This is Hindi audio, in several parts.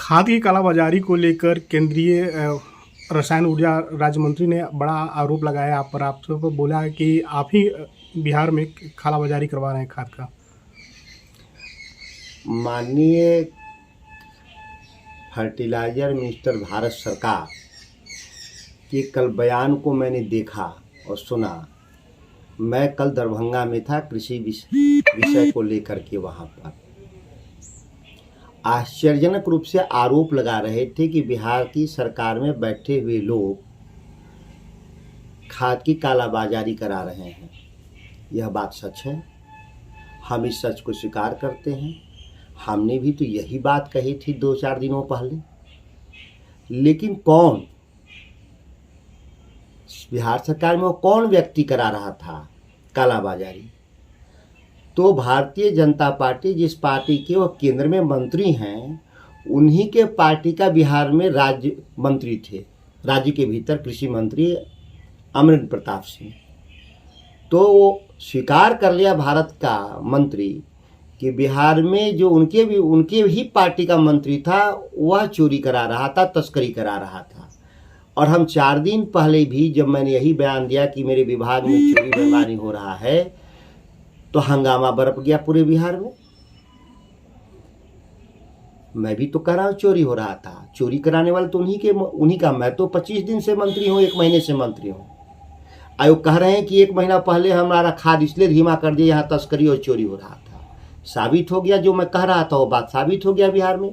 खाद की कालाबाजारी को लेकर केंद्रीय रसायन ऊर्जा राज्य मंत्री ने बड़ा आरोप लगाया आप पर। आपसे पर बोला है कि आप ही बिहार में कालाबाजारी करवा रहे हैं खाद का। माननीय फर्टिलाइजर मिनिस्टर भारत सरकार के कल बयान को मैंने देखा और सुना। मैं कल दरभंगा में था कृषि विषय को लेकर के। वहाँ पर आश्चर्यजनक रूप से आरोप लगा रहे थे कि बिहार की सरकार में बैठे हुए लोग खाद की कालाबाजारी करा रहे हैं। यह बात सच है, हम इस सच को स्वीकार करते हैं। हमने भी तो यही बात कही थी 2-4 दिनों पहले। लेकिन कौन, बिहार सरकार में वो कौन व्यक्ति करा रहा था कालाबाजारी? तो भारतीय जनता पार्टी, जिस पार्टी के वो केंद्र में मंत्री हैं, उन्हीं के पार्टी का बिहार में राज्य मंत्री थे, राज्य के भीतर कृषि मंत्री अमरेंद्र प्रताप सिंह। तो वो स्वीकार कर लिया भारत का मंत्री कि बिहार में जो उनके ही पार्टी का मंत्री था वह चोरी करा रहा था, तस्करी करा रहा था। और हम 4 दिन पहले भी जब मैंने यही बयान दिया कि मेरे विभाग में चोरी बेईमानी हो रहा है, तो हंगामा बरप गया पूरे बिहार में। मैं भी तो कह रहा हूँ चोरी हो रहा था। चोरी कराने वाले तो उन्हीं का। मैं तो 25 दिन से मंत्री हूँ, 1 महीने से मंत्री हूँ। आयोग कह रहे हैं कि 1 महीना पहले हमारा खाद इसलिए धीमा कर दिया, यहाँ तस्करी और चोरी हो रहा था। साबित हो गया, जो मैं कह रहा था वो बात साबित हो गया। बिहार में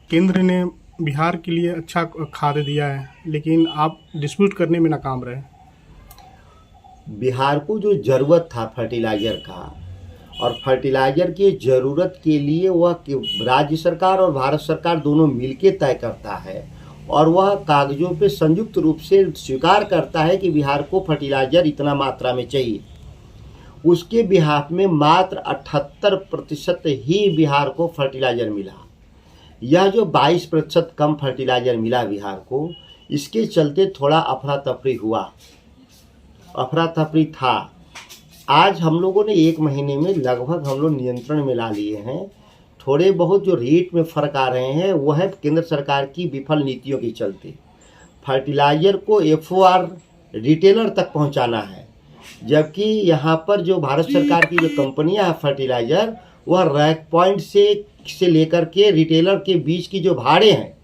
केंद्र ने बिहार के लिए अच्छा खाद दिया है, लेकिन आप डिस्प्यूट करने में नाकाम रहे। बिहार को जो ज़रूरत था फर्टिलाइज़र का, और फर्टिलाइज़र की ज़रूरत के लिए वह राज्य सरकार और भारत सरकार दोनों मिलकर तय करता है, और वह कागज़ों पे संयुक्त रूप से स्वीकार करता है कि बिहार को फर्टिलाइज़र इतना मात्रा में चाहिए। उसके बिहाफ में मात्र 78% ही बिहार को फर्टिलाइज़र मिला। यह जो 22% कम फर्टिलाइज़र मिला बिहार को, इसके चलते थोड़ा अफरा तफरी हुआ, अफरा तफरी था। आज हम लोगों ने 1 महीने में लगभग हम लोग नियंत्रण में ला लिए हैं। थोड़े बहुत जो रेट में फ़र्क आ रहे हैं वह है केंद्र सरकार की विफल नीतियों के चलते। फर्टिलाइज़र को FOR रिटेलर तक पहुंचाना है, जबकि यहाँ पर जो भारत सरकार की जो कंपनियां हैं फर्टिलाइज़र, वह रैक पॉइंट से लेकर के रिटेलर के बीच की जो भाड़े हैं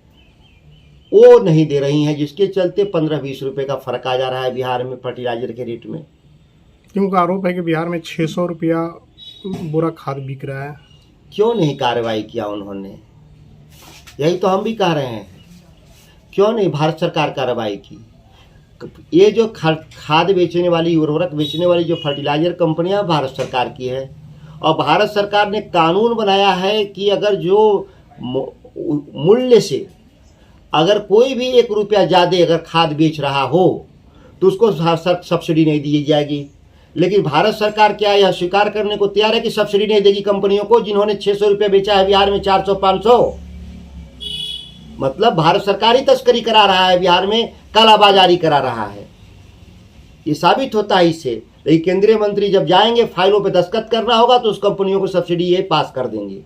वो नहीं दे रही हैं, जिसके चलते 15-20 रुपये का फ़र्क आ जा रहा है बिहार में फर्टिलाइज़र के रेट में। क्योंकि आरोप है कि बिहार में 600 रुपया बोरा खाद बिक रहा है। क्यों नहीं कार्रवाई किया उन्होंने? यही तो हम भी कह रहे हैं, क्यों नहीं भारत सरकार कार्रवाई की? ये जो खाद बेचने वाली, उर्वरक बेचने वाली जो फर्टिलाइज़र कंपनियां भारत सरकार की है, और भारत सरकार ने कानून बनाया है कि अगर जो मूल्य से अगर कोई भी 1 रुपया ज़्यादा अगर खाद बेच रहा हो तो उसको सब्सिडी नहीं दी जाएगी। लेकिन भारत सरकार क्या यह स्वीकार करने को तैयार है कि सब्सिडी नहीं देगी कंपनियों को जिन्होंने 600 रुपये बेचा है बिहार में 400-500? मतलब भारत सरकार ही तस्करी करा रहा है, बिहार में कालाबाजारी करा रहा है। ये साबित होता है इससे। लेकिन केंद्रीय मंत्री जब जाएंगे, फाइलों पे दस्तखत करना होगा तो उस कंपनियों को सब्सिडी ये पास कर देंगे।